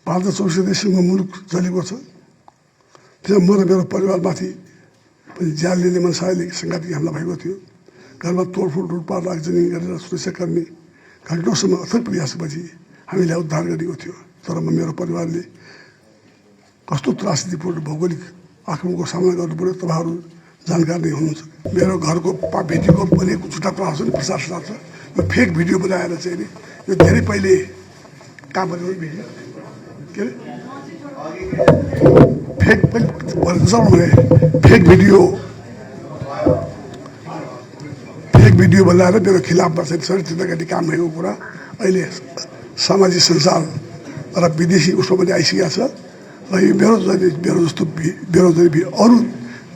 भारत 24 देशको मुलुक जलेको छ। त्यहाँ म र मेरो परिवारमाथि पनि ज्यान लिने मनसायले सङ्घातिक हमला भएको थियो। घरमा तोडफोड लुटपाट आगजनी गरेर सुरक्षाकर्मी घन्टौँसम्म अथक प्रयासपछि हामीलाई उद्धार गरेको थियो। तर मेरो परिवारले कस्तो त्रासदीपूर्ण भौगोलिक आक्रमणको सामना गर्नु पर्यो तपाईँहरू जानकार नै हुनुहुन्छ। मेरो घरको भिडियोको बनेको झुटा प्रहसन प्रचार छ। यो फेक भिडियो बनाएर चाहिँ नि यो धेरै पहिले काम गरेको भिडियो के अरे फेक भिडियो बनाएर मेरो खिलाफमा चाहिँ चरित्र गर्ने काम भएको कुरा अहिले सामाजिक सञ्जाल र विदेशी उसमा पनि आइसकेको छ। र यो मेरो जस्तो अरू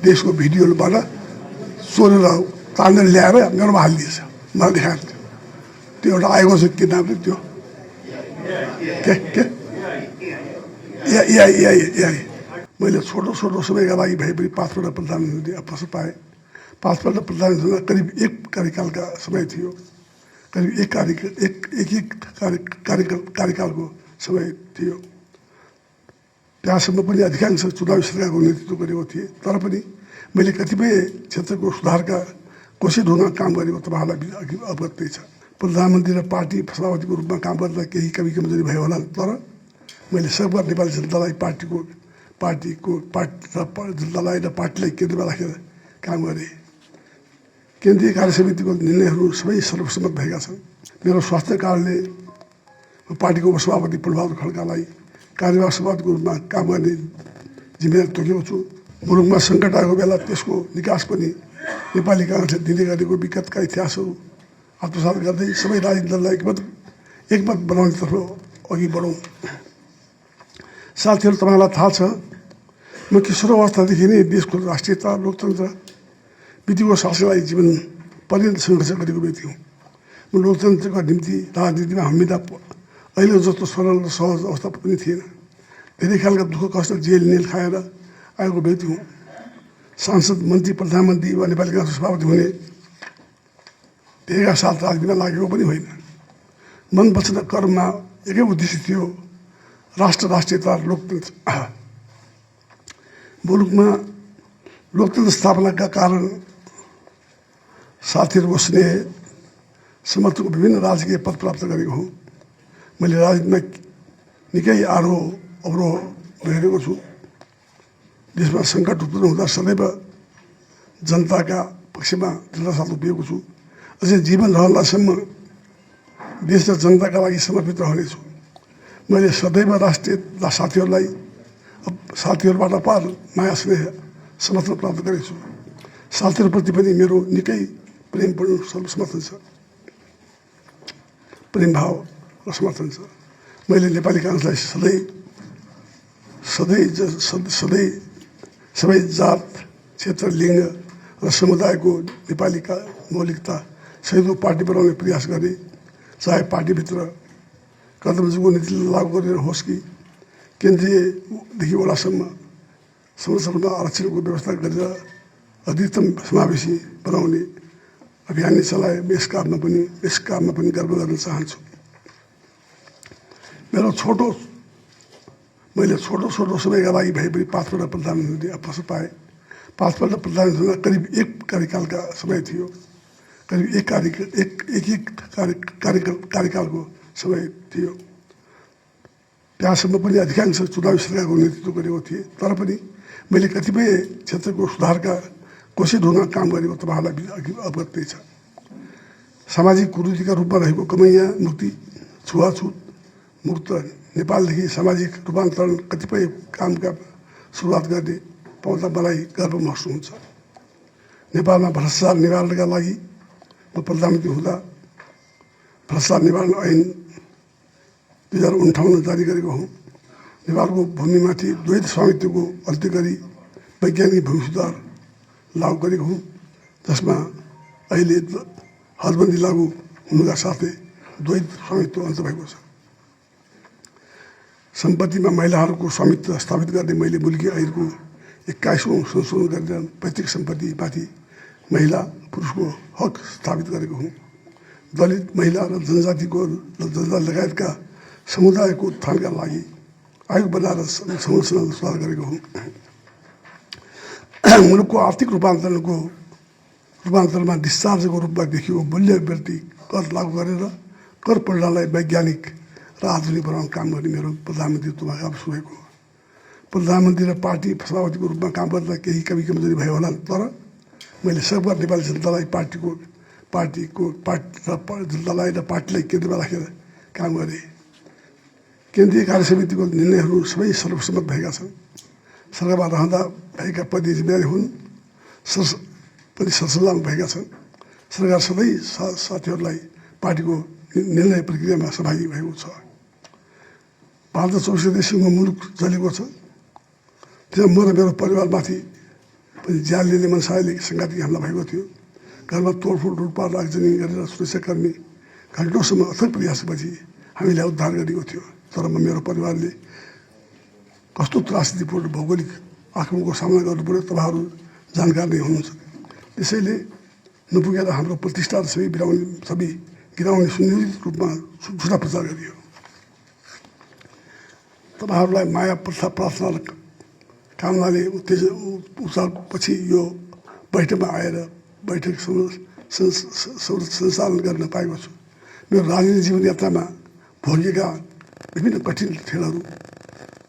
देशको भिडियोबाट चोरेर तानेर ल्याएर मेरोमा हालिदिएछ। मलाई देखाएको थियो त्यो एउटा आएको छ के नाम त्यो के एआई। मैले छोटो समयका लागि भए पनि 5 पल्ट प्रधानमन्त्री अवसर पाएँ। 5 पल्ट प्रधानमन्त्रीमा करिब एक कार्यकालका समय थियो। करिब एक कार्यकालको समय थियो। त्यहाँसम्म पनि अधिकांश चुनावी सरकारको नेतृत्व गरेको थिएँ। तर पनि मैले कतिपय क्षेत्रको सुधारका कोसिस हुन काम गरेको तपाईँहरूलाई अवगत नै छ। प्रधानमन्त्री र पार्टी सभापतिको रूपमा काम गर्दा केही कमी कमजोरी भयो होला। तर मैले सबभन्दा नेपाली जनतालाई जनतालाई र पार्टीलाई केन्द्रमा राखेर काम गरेँ। केन्द्रीय कार्य समितिको निर्णयहरू सबै सर्वसम्मत भएका छन्। मेरो स्वास्थ्य कारणले पार्टीको उपसभापति प्रभात खड्कालाई कार्यवाहक सभापतिको रूपमा काम गर्ने जिम्मेवारी तोकेको छु। मुलुकमा सङ्कट आएको बेला त्यसको निकास पनि नेपाली काङ्ग्रेसले दिने गरेको विगतका इतिहासहरू आत्मसात गर्दै सबै राजनीतिक दललाई एकमत बनाउनेतर्फ अघि बढौँ। साथीहरू, तपाईँलाई थाहा छ म किशोर अवस्थादेखि नै देशको राष्ट्रियता, लोकतन्त्र, विधिको शासनलाई जीवन पर्यन्त सङ्घर्ष गरेको व्यक्ति हुँ। म लोकतन्त्रका निम्ति राजनीतिमा हमेसा अहिले जस्तो सरल र सहज अवस्था पनि थिएन। धेरै खालका दुःख कष्ट जेल नेल खाएर आएको व्यक्ति हुँ। सांसद, मन्त्री, प्रधानमन्त्री वा नेपाली काङ्ग्रेस सभापति हुने धेरैका साथ राजनीतिमा लागेको पनि होइन। मन वचन कर्ममा एकै उद्देश्य थियो, राष्ट्रियता, लोकतन्त्र। मुलुकमा लोकतन्त्र स्थापनाका कारण साथीहरूको स्नेह समर्थनको विभिन्न राजकीय पद प्राप्त गरेको हुँ। मैले राजनीतिमा निकै आरोह अवरोह हेरेको छु। देशमा सङ्कट उत्पन्न हुँदा सदैव जनताका पक्षमा जनता साथ उभिएको छु। अझै जीवन रहलासम्म देश र जनताका लागि समर्पित रहनेछु। मैले सदैव राष्ट्रिय साथीहरूबाट अपार माया स्नेह समर्थन प्राप्त गरेको छु। साथीहरूप्रति पनि मेरो निकै प्रेमपूर्ण समर्थन छ, प्रेम भाव र समर्थन छ। मैले नेपाली काङ्ग्रेसलाई सबै जात, क्षेत्र, लिङ्ग र समुदायको नेपालीका मौलिकता सहितको पार्टी बनाउने प्रयास गरेँ। चाहे पार्टीभित्र कदमजुको नीति लागू गरेर होस् कि केन्द्रीयदेखि वडासम्म संरचनामा आरक्षणको व्यवस्था गरेर अधिकतम समावेशी बनाउने अभियान नै चलाए। यस काममा पनि गर्व गर्न चाहन्छु। मैले छोटो समयका लागि भए पनि 5 पल्ट प्रधानमन्त्री अवसर पाएँ। 5 पल्ट प्रधानमन्त्रीमा करिब एक कार्यकालका समय थियो। करिब एक कार्यकालको समय थियो। त्यहाँसम्म पनि अधिकांश चुनावी सरकारको नेतृत्व गरेको थिएँ। तर पनि मैले कतिपय क्षेत्रको सुधारका कोसिस हुन काम गरेको तपाईँहरूलाई अवगत नै छ। सामाजिक कुरीतिका रूपमा रहेको कमैया मुक्ति, छुवाछुत मुक्त नेपालदेखि सामाजिक रूपान्तरण कतिपय कामका सुरुवात गर्ने पाउँदा मलाई गर्व महसुस हुन्छ। नेपालमा भ्रष्टाचार निवारणका लागि म प्रधानमन्त्री हुँदा भ्रष्टाचार निवारण ऐन 2058 जारी गरेको हुँ। नेपालको भूमिमाथि द्वैत स्वामित्वको अन्त्य गरी वैज्ञानिक भूमि सुधार लागू गरेको हुँ, जसमा अहिले हदबन्दी लागू हुनुका साथै द्वैत स्वामित्व अन्त भएको छ। सम्पत्तिमा महिलाहरूको स्वामित्व स्थापित गर्ने मैले मुल्की ऐनको 21औं संशोधन गरेर पैतृक सम्पत्तिमाथि महिला पुरुषको हक स्थापित गरेको हुँ। दलित, महिला र जनजातिको लगायतका समुदायको उत्थानका लागि आयोग बनाएर संरचना सुधार गरेको हुँ। मुलुकको आर्थिक रूपान्तरमा डिस्चार्जको रूपमा देखिएको मूल्य वृद्धि कर लागू गरेर कर प्रणालीलाई वैज्ञानिक र आधुनिक बनाउन काम गर्ने मेरो प्रधानमन्त्रीत्वमा काम सुनेको हो। प्रधानमन्त्री र पार्टी सभापतिको रूपमा काम गर्दा केही कमी कमजोरी भयो होला, तर मैले सबभर नेपाली जनतालाई जनतालाई र पार्टीलाई केन्द्रमा राखेर काम गरेँ। केन्द्रीय कार्य समितिको निर्णयहरू सबै सर्वसम्मत भएका छन्। सरकारमा रहँदा भएका पद जिम्मेवारी हुन् पनि सरसल्लाहमा भएका छन्। सरकार सधैँ साथीहरूलाई पार्टीको निर्णय प्रक्रियामा सहभागी भएको छ। भारत 24 गतेसम्म मुलुक चलेको छ। त्यहाँ म र मेरो परिवारमाथि पनि ज्यान लिने मनसायले साङ्घातिक हमला भएको थियो। घरमा तोडफोड लुटपाट आगजनी गरेर सुरक्षाकर्मी घन्टौँसम्म अथक प्रयासपछि हामीलाई उद्धार गरेको थियो। तर मेरो परिवारले कस्तो त्रासदीपूर्ण भौगोलिक आक्रमणको सामना गर्नु पर्यो तपाईँहरू जानकार नै हुनुहुन्छ। त्यसैले नपुगेर हाम्रो प्रतिष्ठा सबै गिराउने सुनियोजित रूपमा झुटा प्रचार गरियो। तपाईँहरूलाई माया प्रार्थना र कामनाले उत्साहपछि यो बैठकमा आएर बैठक सञ्चालन गर्न पाएको छु। मेरो राजनीतिक जीवन यात्रामा भोगिएका विभिन्न कठिन खेलहरू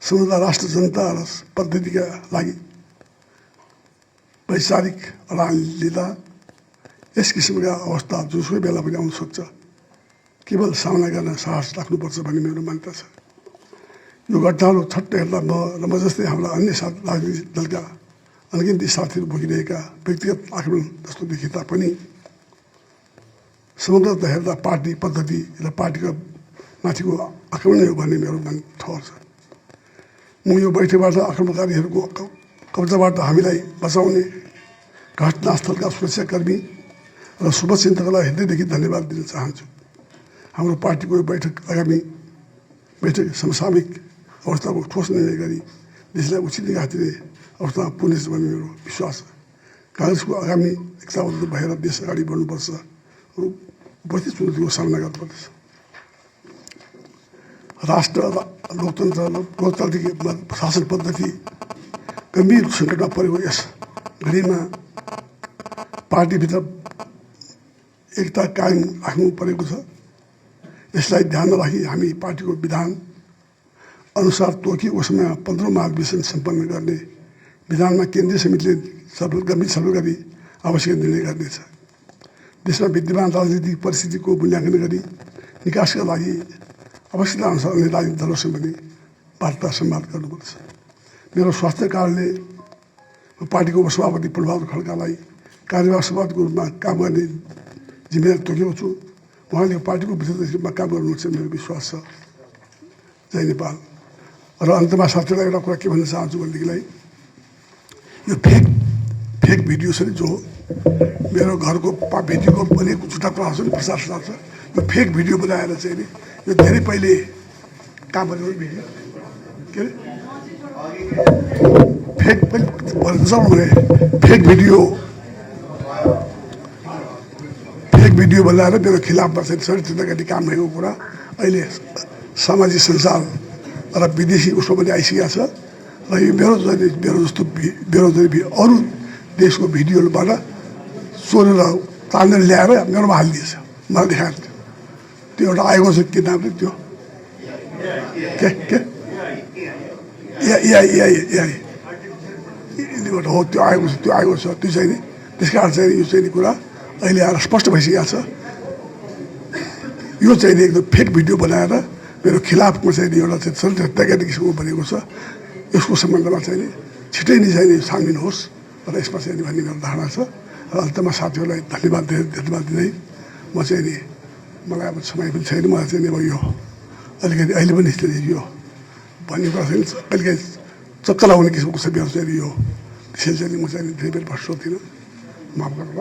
सम्बन्ध राष्ट्र जनता र पद्धतिका लागि वैचारिक अडान लिँदा यस किसिमका अवस्था जुनसुकै बेला पनि आउन सक्छ। केवल सामना गर्न साहस राख्नुपर्छ भन्ने मेरो मान्यता छ। यो घटनाहरू छट्टै हेर्दा म जस्तै हाम्रा अन्य राजनीतिक दलका अनगिन्ती साथीहरू भोगिरहेका व्यक्तिगत आक्रमण जस्तो देखिए तापनि समग्रता हेर्दा पार्टी पद्धति र पार्टीको माथिको आक्रमण हो भन्ने मेरो मन ठहर छ। म यो बैठकबाट आक्रमणकारीहरूको कब्जाबाट हामीलाई बचाउने घटनास्थलका सुरक्षाकर्मी र शुभचिन्तकलाई हृदयदेखि धन्यवाद दिन चाहन्छु। हाम्रो पार्टीको यो आगामी बैठक समसामयिक अवस्थाको ठोस निर्णय गरी देशलाई उचित निगाह दिने अवस्थामा पुग्नेछ भन्ने मेरो विश्वास छ। काङ्ग्रेसको आगामी एकताबद्ध भएर देश अगाडि बढ्नुपर्छ र उपस्थित चुनौतीको सामना गर्नुपर्छ। राष्ट्र लोकतान्त्रिक शासन पद्धति गम्भीर सङ्कटमा परेको यस घडीमा पार्टीभित्र एकता कायम राख्नु परेको छ। यसलाई ध्यानमा राखी हामी पार्टीको विधान अनुसार तोकिएको समयमा 15औं महाधिवेशन सम्पन्न गर्ने विधानमा केन्द्रीय समितिले गम्भीर छलफल गरी आवश्यक निर्णय गर्नेछ। देशमा विद्यमान राजनीतिक परिस्थितिको मूल्याङ्कन गरी निकासका लागि आवश्यकता अनुसार अन्य राजनीतिक दलहरूसँग पनि वार्ता संवाद गर्नुपर्छ। मेरो स्वास्थ्य कारणले पार्टीको उपसभापति पूर्णबहादुर खड्कालाई कार्यवाहक सभापतिको रूपमा काम गर्ने जिम्मेवारी तोकेको छु। उहाँले पार्टीको विशेष रूपमा काम गर्नुहुन्छ मेरो विश्वास छ। जय नेपाल। र अन्तमा साथीहरूलाई एउटा कुरा के भन्न चाहन्छु भनेदेखिलाई यो फेक भिडियो छ नि, जो मेरो घरको भिडियोको बनेको झुटा कुराहरू छ नि, प्रचार छ, यो फेक भिडियो बनाएर चाहिँ नि यो धेरै पहिले काम गरेको भिडियो के अरे फेक भिडियो बनाएर मेरो खिलाफमा चाहिँ षड्यन्त्र गर्ने काम भएको कुरा अहिले सामाजिक सञ्जाल र विदेशी उसमा पनि आइसकेको छ। र यो मेरो जस्तो बेरोजगारी अरू देशको भिडियोबाट चोरेर तानेर ल्याएर मेरोमा हालिदिएछ। मलाई देखाएको थियो त्यो एउटा आएको छ, के नाम त्यो के एआई हो, त्यो आएको छ त्यो चाहिँ नि। त्यस कारण चाहिँ यो चाहिँ कुरा अहिले आएर स्पष्ट भइसकेको छ। यो चाहिँ एकदम फेक भिडियो बनाएर मेरो खिलाफमा चाहिँ एउटा चाहिँ षड्यन्त्र किसिमको बनेको छ। यसको सम्बन्धमा चाहिँ नि छिटै नै चाहिँ छानबिन होस् र यसमा चाहिँ भन्ने मेरो धारणा छ। र अन्तमा साथीहरूलाई धन्यवाद दिँदै म चाहिँ नि मलाई अब समय पनि छैन, मलाई चाहिँ अब यो अलिकति अहिले पनि यो भन्ने कुरा छैन, अलिकति चक्कर लगाउने किसिमको छ मेरो चाहिँ यो त्यसैले चाहिँ म चाहिँ धेरै बेर बस्छु थिइनँ, माफ गर्नु।